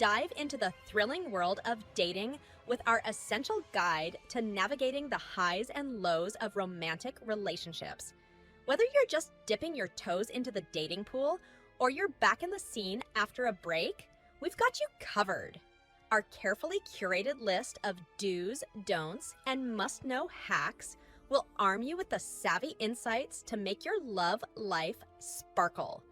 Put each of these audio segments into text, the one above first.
dive into the thrilling world of dating with our essential guide to navigating the highs and lows of romantic relationships. Whether you're just dipping your toes into the dating pool or you're back in the scene after a break, we've got you covered. Our carefully curated list of do's, don'ts, and must-know hacks will arm you with the savvy insights to make your love life sparkle.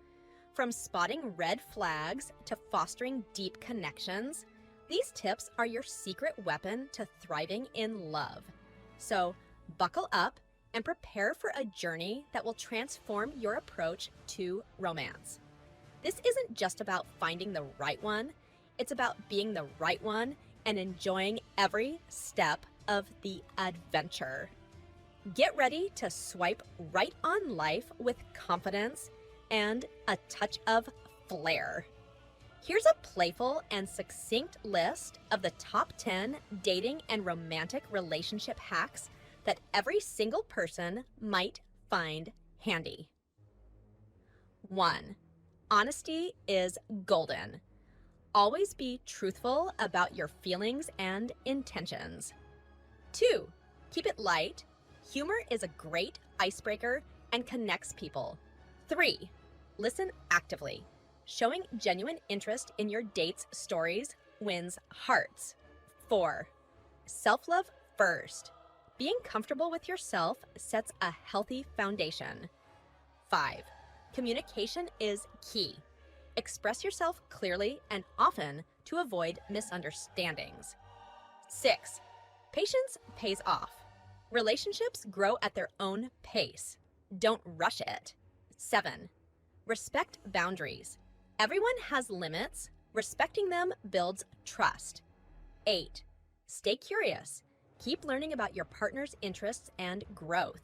From spotting red flags to fostering deep connections, these tips are your secret weapon to thriving in love. So buckle up and prepare for a journey that will transform your approach to romance. This isn't just about finding the right one, it's about being the right one and enjoying every step of the adventure. Get ready to swipe right on life with confidence and a touch of flair. Here's a playful and succinct list of the top 10 dating and romantic relationship hacks that every single person might find handy. 1. Honesty is golden. Always be truthful about your feelings and intentions. 2. Keep it light. Humor is a great icebreaker and connects people. 3. Listen actively. Showing genuine interest in your date's stories wins hearts. 4. Self-love first. Being comfortable with yourself sets a healthy foundation. 5. Communication is key. Express yourself clearly and often to avoid misunderstandings. 6. Patience pays off. Relationships grow at their own pace. Don't rush it. 7. Respect boundaries. Everyone has limits. Respecting them builds trust. 8. Stay curious. Keep learning about your partner's interests and growth.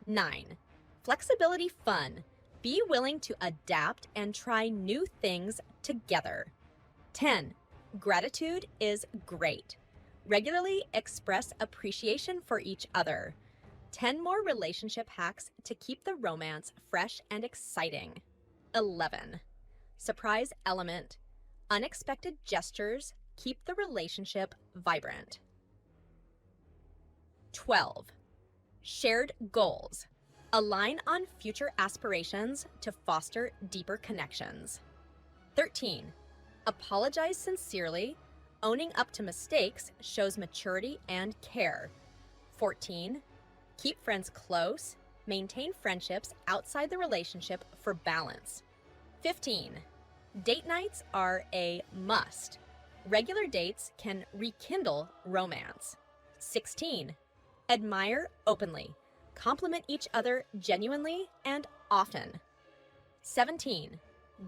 9. Flexibility fun. Be willing to adapt and try new things together. 10. Gratitude is great. Regularly express appreciation for each other. 10 more relationship hacks to keep the romance fresh and exciting. 11. Surprise element. Unexpected gestures keep the relationship vibrant. 12. Shared goals. Align on future aspirations to foster deeper connections. 13. Apologize sincerely. Owning up to mistakes shows maturity and care. 14. Keep friends close. Maintain friendships outside the relationship for balance. 15. Date nights are a must. Regular dates can rekindle romance. 16. Admire openly. Compliment each other genuinely and often. 17.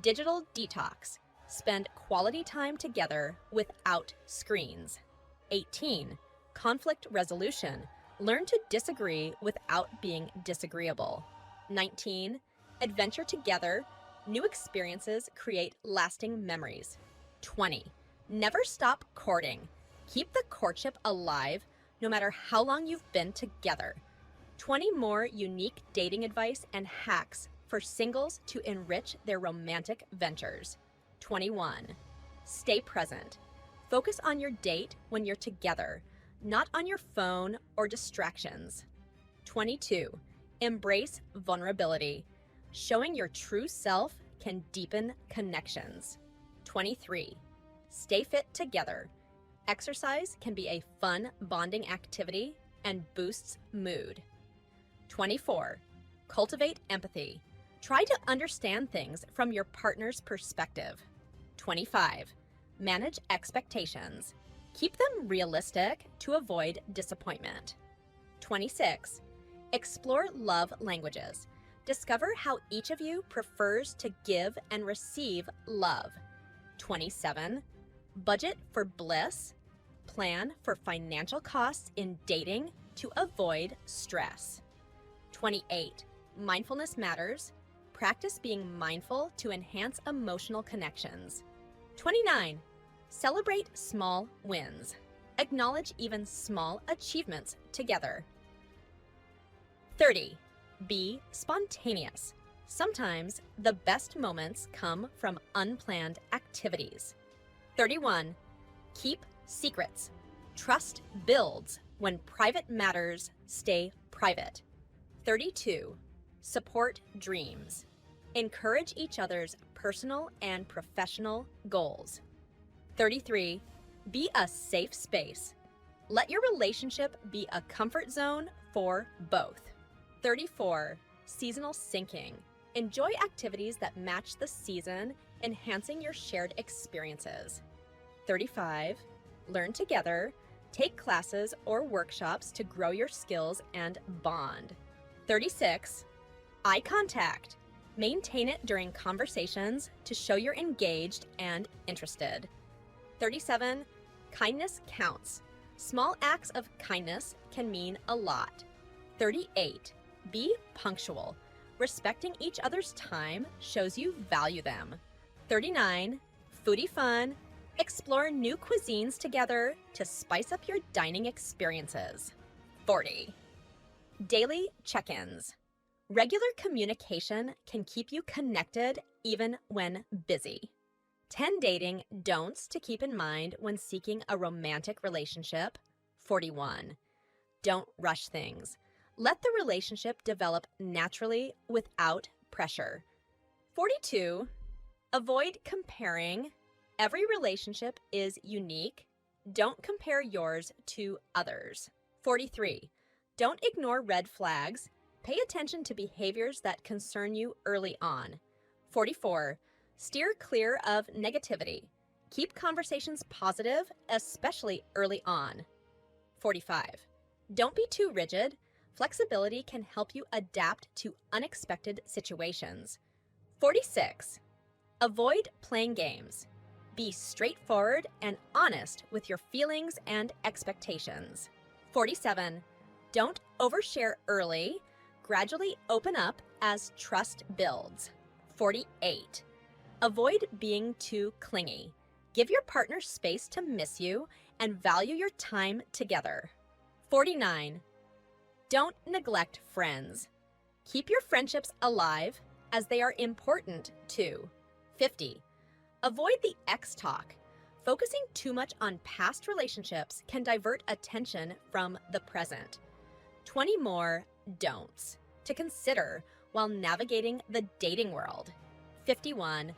Digital detox. Spend quality time together without screens. 18. Conflict resolution. Learn to disagree without being disagreeable. 19. Adventure together. New experiences create lasting memories. 20. Never stop courting. Keep the courtship alive no matter how long you've been together. 20 more unique dating advice and hacks for singles to enrich their romantic ventures. 21. Stay present. Focus on your date when you're together, not on your phone or distractions. 22. Embrace vulnerability. Showing your true self can deepen connections. 23. Stay fit together. Exercise can be a fun bonding activity and boosts mood. 24. Cultivate empathy. Try to understand things from your partner's perspective. 25. Manage expectations. Keep them realistic to avoid disappointment. 26. Explore love languages. Discover how each of you prefers to give and receive love. 27. Budget for bliss. Plan for financial costs in dating to avoid stress. 28. Mindfulness matters. Practice being mindful to enhance emotional connections. 29. Celebrate small wins. Acknowledge even small achievements together. 30. Be spontaneous. Sometimes the best moments come from unplanned activities. 31. Keep secrets. Trust builds when private matters stay private. 32. Support dreams. Encourage each other's personal and professional goals. 33. Be a safe space. Let your relationship be a comfort zone for both. 34. Seasonal syncing. Enjoy activities that match the season, enhancing your shared experiences. 35. Learn together. Take classes or workshops to grow your skills and bond. 36. Eye contact. Maintain it during conversations to show you're engaged and interested. 37. Kindness counts. Small acts of kindness can mean a lot. 38. Be punctual. Respecting each other's time shows you value them. 39. Foodie fun. Explore new cuisines together to spice up your dining experiences. 40. Daily check-ins. Regular communication can keep you connected even when busy. 10 dating don'ts to keep in mind when seeking a romantic relationship. 41. Don't rush things. Let the relationship develop naturally without pressure. 42. Avoid comparing. Every relationship is unique. Don't compare yours to others. 43. Don't ignore red flags. Pay attention to behaviors that concern you early on. 44. Steer clear of negativity. Keep conversations positive, especially early on. 45. Don't be too rigid. Flexibility can help you adapt to unexpected situations. 46. Avoid playing games. Be straightforward and honest with your feelings and expectations. 47. Don't overshare early. Gradually open up as trust builds. 48. Avoid being too clingy. Give your partner space to miss you and value your time together. 49. Don't neglect friends. Keep your friendships alive as they are important too. 50. Avoid the ex talk. Focusing too much on past relationships can divert attention from the present. 20 more don'ts to consider while navigating the dating world. 51.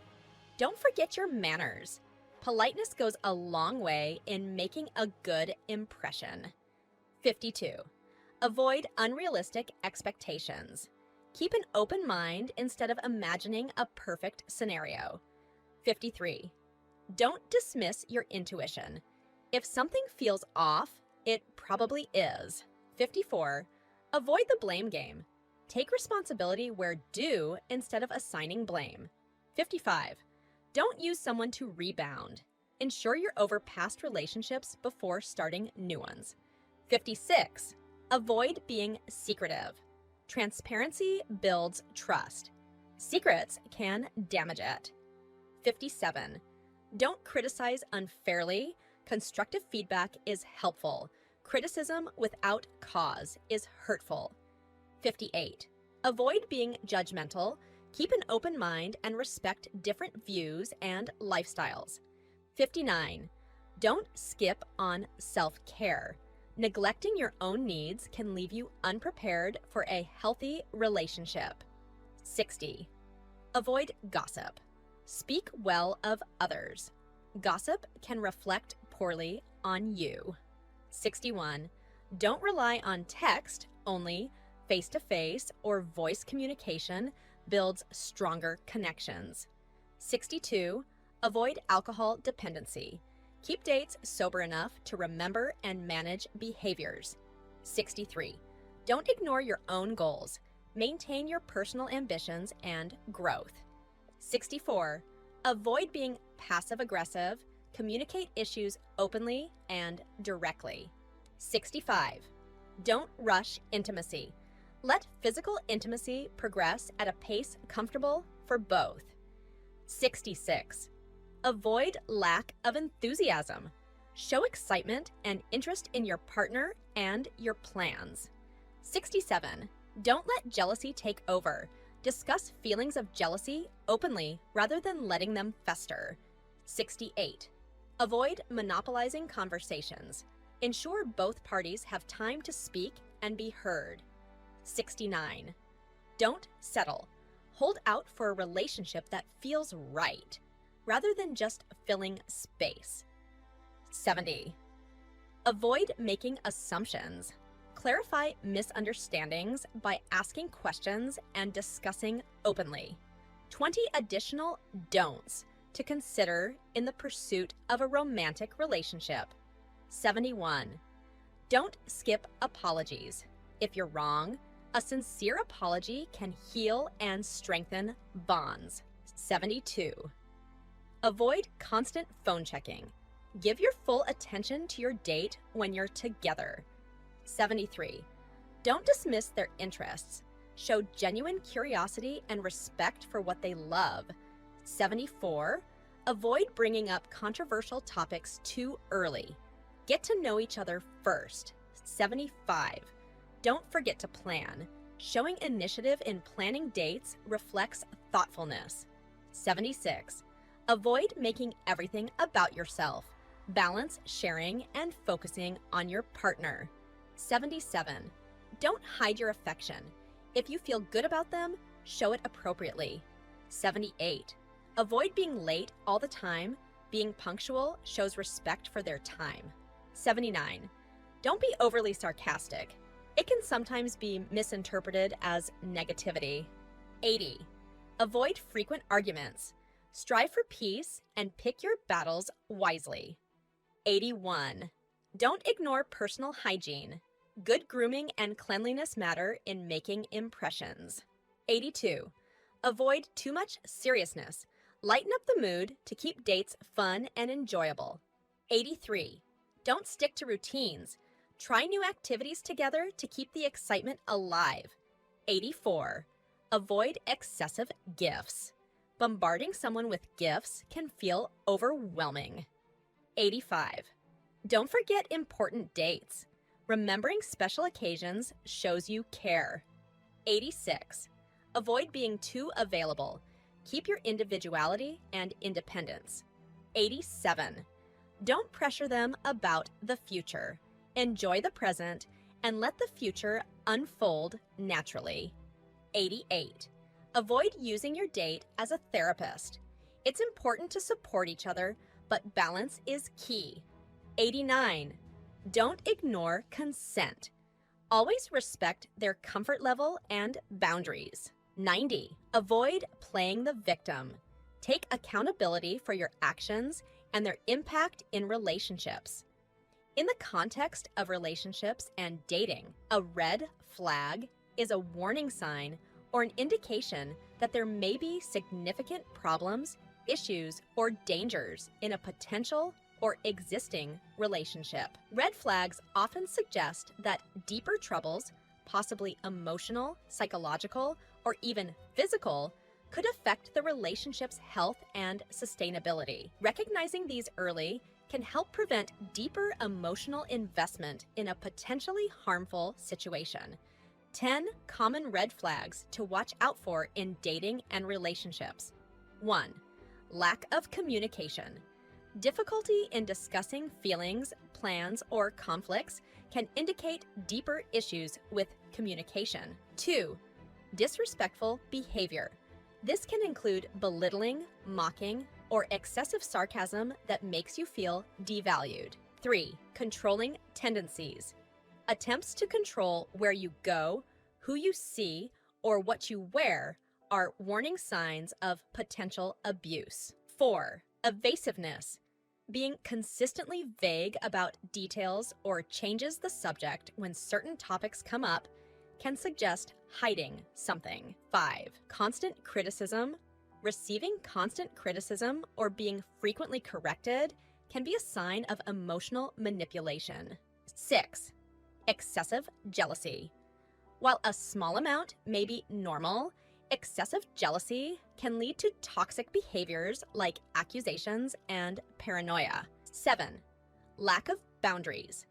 Don't forget your manners. Politeness goes a long way in making a good impression. 52. Avoid unrealistic expectations. Keep an open mind instead of imagining a perfect scenario. 53. Don't dismiss your intuition. If something feels off, it probably is. 54. Avoid the blame game. Take responsibility where due instead of assigning blame. 55. Don't use someone to rebound. Ensure you're over past relationships before starting new ones. 56. Avoid being secretive. Transparency builds trust. Secrets can damage it. 57. Don't criticize unfairly. Constructive feedback is helpful. Criticism without cause is hurtful. 58. Avoid being judgmental. Keep an open mind and respect different views and lifestyles. 59. Don't skip on self-care. Neglecting your own needs can leave you unprepared for a healthy relationship. 60. Avoid gossip. Speak well of others. Gossip can reflect poorly on you. 61. Don't rely on text only. Face-to-face or voice communication builds stronger connections. 62. Avoid alcohol dependency. Keep dates sober enough to remember and manage behaviors. 63. Don't ignore your own goals. Maintain your personal ambitions and growth. 64. Avoid being passive-aggressive. Communicate issues openly and directly. 65. Don't rush intimacy. Let physical intimacy progress at a pace comfortable for both. 66. Avoid lack of enthusiasm. Show excitement and interest in your partner and your plans. 67. Don't let jealousy take over. Discuss feelings of jealousy openly rather than letting them fester. 68. Avoid monopolizing conversations. Ensure both parties have time to speak and be heard. 69. Don't settle. Hold out for a relationship that feels right, rather than just filling space. 70. Avoid making assumptions. Clarify misunderstandings by asking questions and discussing openly. 20 additional don'ts to consider in the pursuit of a romantic relationship. 71. Don't skip apologies. If you're wrong, a sincere apology can heal and strengthen bonds. 72. Avoid constant phone checking. Give your full attention to your date when you're together. 73. Don't dismiss their interests. Show genuine curiosity and respect for what they love. 74. Avoid bringing up controversial topics too early. Get to know each other first. 75. Don't forget to plan. Showing initiative in planning dates reflects thoughtfulness. 76. Avoid making everything about yourself. Balance sharing and focusing on your partner. 77. Don't hide your affection. If you feel good about them, show it appropriately. 78. Avoid being late all the time. Being punctual shows respect for their time. 79. Don't be overly sarcastic. It can sometimes be misinterpreted as negativity. 80. Avoid frequent arguments. Strive for peace and pick your battles wisely. 81. Don't ignore personal hygiene. Good grooming and cleanliness matter in making impressions. 82. Avoid too much seriousness. Lighten up the mood to keep dates fun and enjoyable. 83. Don't stick to routines. Try new activities together to keep the excitement alive. 84. Avoid excessive gifts. Bombarding someone with gifts can feel overwhelming. 85. Don't forget important dates. Remembering special occasions shows you care. 86. Avoid being too available. Keep your individuality and independence. 87. Don't pressure them about the future. Enjoy the present and let the future unfold naturally. 88. Avoid using your date as a therapist. It's important to support each other, but balance is key. 89. Don't ignore consent. Always respect their comfort level and boundaries. 90. Avoid playing the victim. Take accountability for your actions and their impact in relationships. In the context of relationships and dating, a red flag is a warning sign or an indication that there may be significant problems, issues, or dangers in a potential or existing relationship. Red flags often suggest that deeper troubles, possibly emotional, psychological, or even physical, could affect the relationship's health and sustainability. Recognizing these early can help prevent deeper emotional investment in a potentially harmful situation. 10 common red flags to watch out for in dating and relationships. 1. Lack of communication. Difficulty in discussing feelings, plans, or conflicts can indicate deeper issues with communication. 2. Disrespectful behavior. This can include belittling, mocking, or excessive sarcasm that makes you feel devalued. 3. Controlling tendencies. Attempts to control where you go, who you see, or what you wear are warning signs of potential abuse. 4. Evasiveness. Being consistently vague about details or changes the subject when certain topics come up can suggest hiding something. 5. Constant criticism. Receiving constant criticism or being frequently corrected can be a sign of emotional manipulation. 6. Excessive jealousy. While a small amount may be normal, excessive jealousy can lead to toxic behaviors like accusations and paranoia. 7. Lack of boundaries.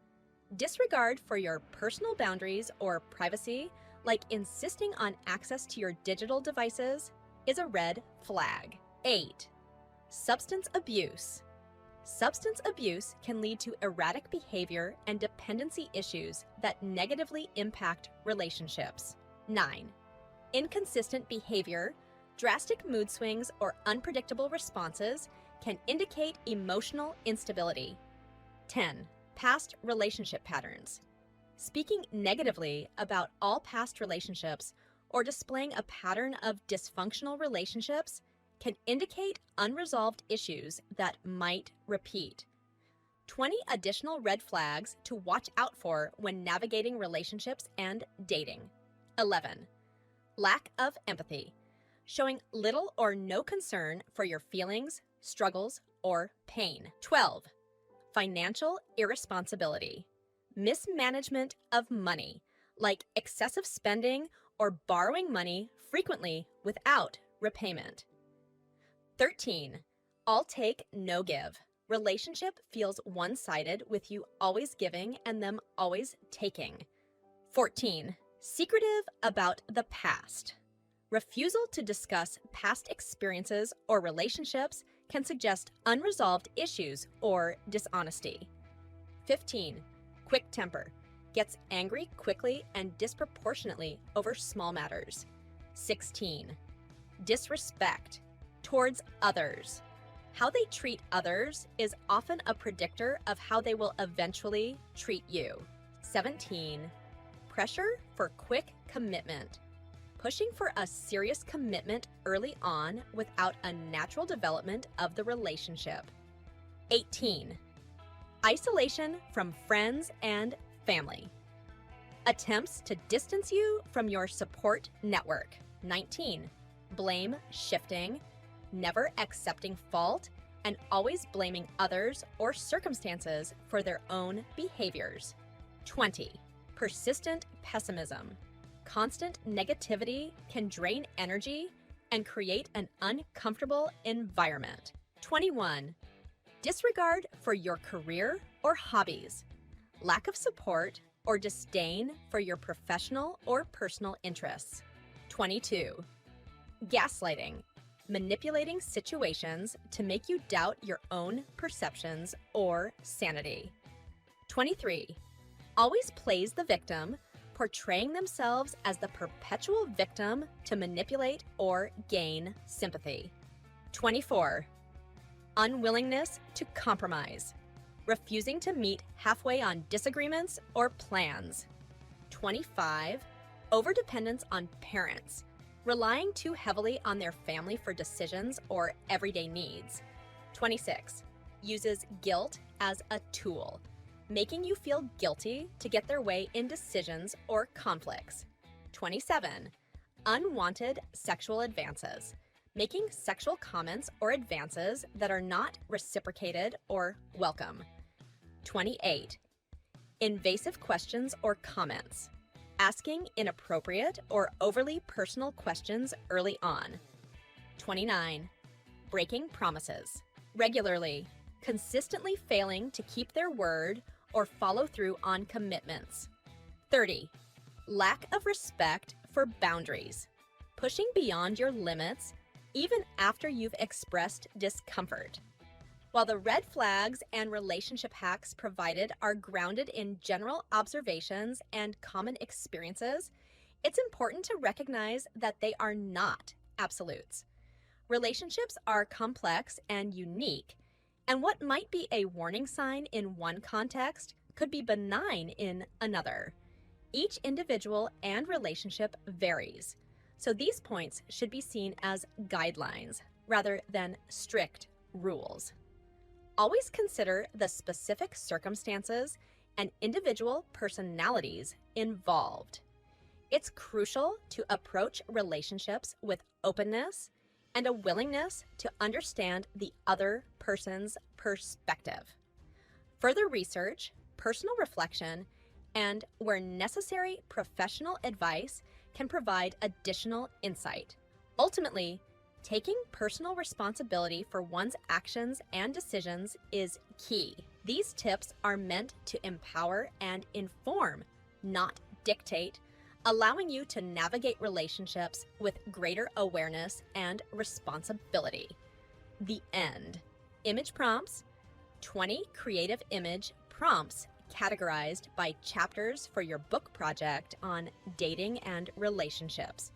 Disregard for your personal boundaries or privacy, like insisting on access to your digital devices, is a red flag. 8. Substance abuse. Substance abuse can lead to erratic behavior and dependency issues that negatively impact relationships. 9. Inconsistent behavior, drastic mood swings, or unpredictable responses can indicate emotional instability. 10. Past relationship patterns. Speaking negatively about all past relationships or displaying a pattern of dysfunctional relationships can indicate unresolved issues that might repeat. 20 additional red flags to watch out for when navigating relationships and dating. 11. Lack of empathy, showing little or no concern for your feelings, struggles, or pain. 12. Financial irresponsibility, mismanagement of money, like excessive spending or borrowing money frequently without repayment. 13. All take, no give. Relationship feels one-sided with you always giving and them always taking. 14. Secretive about the past. Refusal to discuss past experiences or relationships can suggest unresolved issues or dishonesty. 15. Quick temper. Gets angry quickly and disproportionately over small matters. 16. Disrespect towards others. How they treat others is often a predictor of how they will eventually treat you. 17. Pressure for quick commitment. Pushing for a serious commitment early on without a natural development of the relationship. 18. Isolation from friends and family. Attempts to distance you from your support network. 19. Blame shifting, never accepting fault, and always blaming others or circumstances for their own behaviors. 20. Persistent pessimism. Constant negativity can drain energy and create an uncomfortable environment. 21. Disregard for your career or hobbies. Lack of support or disdain for your professional or personal interests. 22. Gaslighting. Manipulating situations to make you doubt your own perceptions or sanity. 23. Always plays the victim, portraying themselves as the perpetual victim to manipulate or gain sympathy. 24. Unwillingness to compromise, refusing to meet halfway on disagreements or plans. 25. Overdependence on parents, relying too heavily on their family for decisions or everyday needs. 26. Uses guilt as a tool, making you feel guilty to get their way in decisions or conflicts. 27. Unwanted sexual advances, making sexual comments or advances that are not reciprocated or welcome. 28. Invasive questions or comments, asking inappropriate or overly personal questions early on. 29. Breaking promises, regularly, consistently failing to keep their word or follow through on commitments. 30. Lack of respect for boundaries, pushing beyond your limits even after you've expressed discomfort. While the red flags and relationship hacks provided are grounded in general observations and common experiences, it's important to recognize that they are not absolutes. Relationships are complex and unique, and what might be a warning sign in one context could be benign in another. Each individual and relationship varies, so these points should be seen as guidelines rather than strict rules. Always consider the specific circumstances and individual personalities involved. It's crucial to approach relationships with openness and a willingness to understand the other person's perspective. Further research, personal reflection, and, where necessary, professional advice can provide additional insight. Ultimately, taking personal responsibility for one's actions and decisions is key. These tips are meant to empower and inform, not dictate, allowing you to navigate relationships with greater awareness and responsibility. The end. Image prompts. 20 creative image prompts categorized by chapters for your book project on dating and relationships.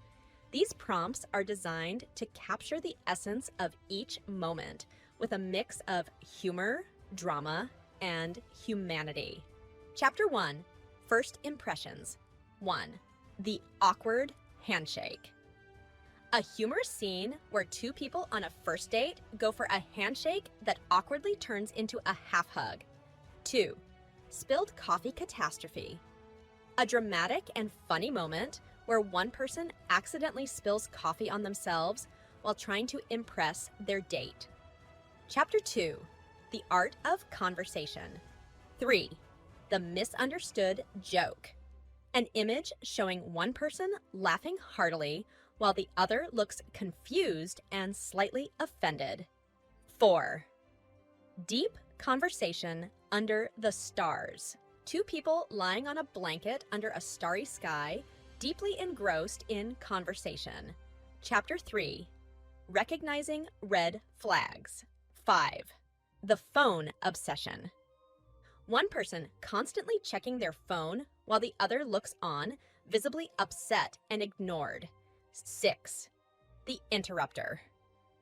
These prompts are designed to capture the essence of each moment with a mix of humor, drama, and humanity. Chapter 1, First Impressions. 1. The awkward handshake. A humorous scene where two people on a first date go for a handshake that awkwardly turns into a half hug. 2. Spilled coffee catastrophe. A dramatic and funny moment where one person accidentally spills coffee on themselves while trying to impress their date. Chapter 2, The Art of Conversation. 3. The Misunderstood Joke. An image showing one person laughing heartily while the other looks confused and slightly offended. 4. Deep conversation under the stars. Two people lying on a blanket under a starry sky, deeply engrossed in conversation. Chapter 3, Recognizing Red Flags. 5. The Phone Obsession. One person constantly checking their phone while the other looks on, visibly upset and ignored. 6. The Interrupter.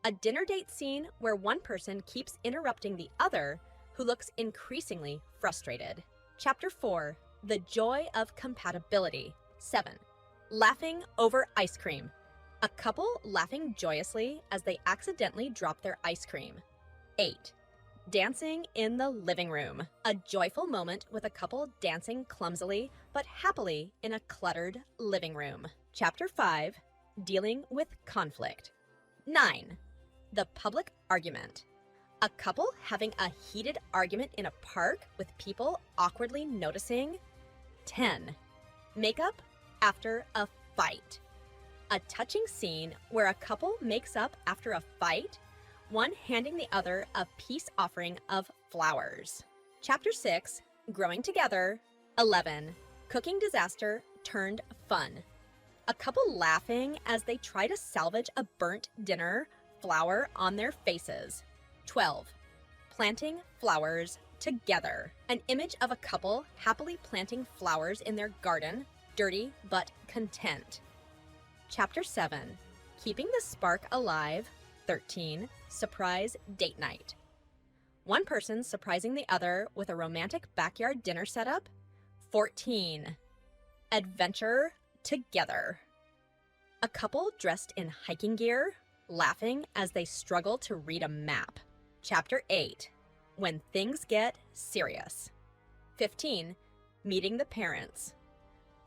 A dinner date scene where one person keeps interrupting the other, who looks increasingly frustrated. Chapter 4, The Joy of Compatibility. 7. Laughing over ice cream. A couple laughing joyously as they accidentally drop their ice cream. 8. Dancing in the living room. A joyful moment with a couple dancing clumsily but happily in a cluttered living room. Chapter 5, Dealing with Conflict. 9. The Public Argument. A couple having a heated argument in a park with people awkwardly noticing. 10. Makeup after a fight. A touching scene where a couple makes up after a fight, one handing the other a peace offering of flowers. Chapter 6, Growing Together. 11. Cooking disaster turned fun. A couple laughing as they try to salvage a burnt dinner, flour on their faces. 12. Planting flowers together. An image of a couple happily planting flowers in their garden, dirty but content. Chapter 7, Keeping the Spark Alive. 13. Surprise date night. One person surprising the other with a romantic backyard dinner setup. 14. Adventure together. A couple dressed in hiking gear, laughing as they struggle to read a map. Chapter 8, When Things Get Serious. 15. Meeting the parents.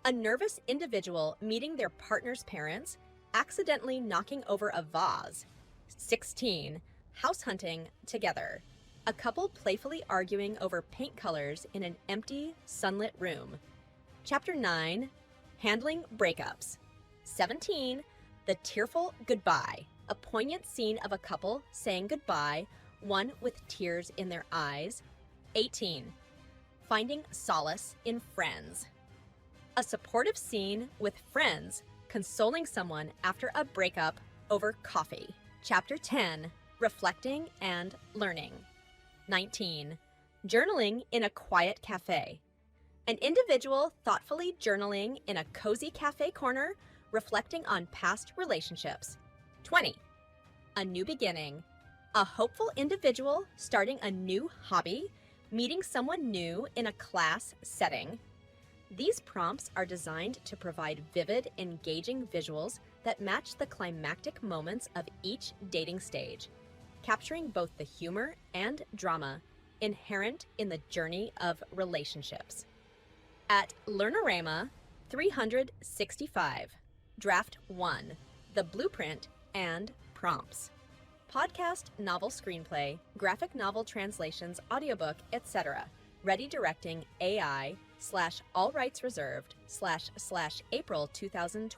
A nervous individual meeting their partner's parents, accidentally knocking over a vase. 16. House hunting together. A couple playfully arguing over paint colors in an empty, sunlit room. Chapter 9, Handling Breakups. 17. The Tearful Goodbye. A poignant scene of a couple saying goodbye, one with tears in their eyes. 18. Finding solace in friends. A supportive scene with friends consoling someone after a breakup over coffee. Chapter 10, Reflecting and Learning. 19. Journaling in a quiet cafe. An individual thoughtfully journaling in a cozy cafe corner, reflecting on past relationships. 20. A new beginning. A hopeful individual starting a new hobby, meeting someone new in a class setting. These prompts are designed to provide vivid, engaging visuals that match the climactic moments of each dating stage, capturing both the humor and drama inherent in the journey of relationships. At Learnorama 365, Draft 1, The Blueprint and Prompts. Podcast, novel screenplay, graphic novel translations, audiobook, etc. Ready directing AI /all rights reserved /April 2020.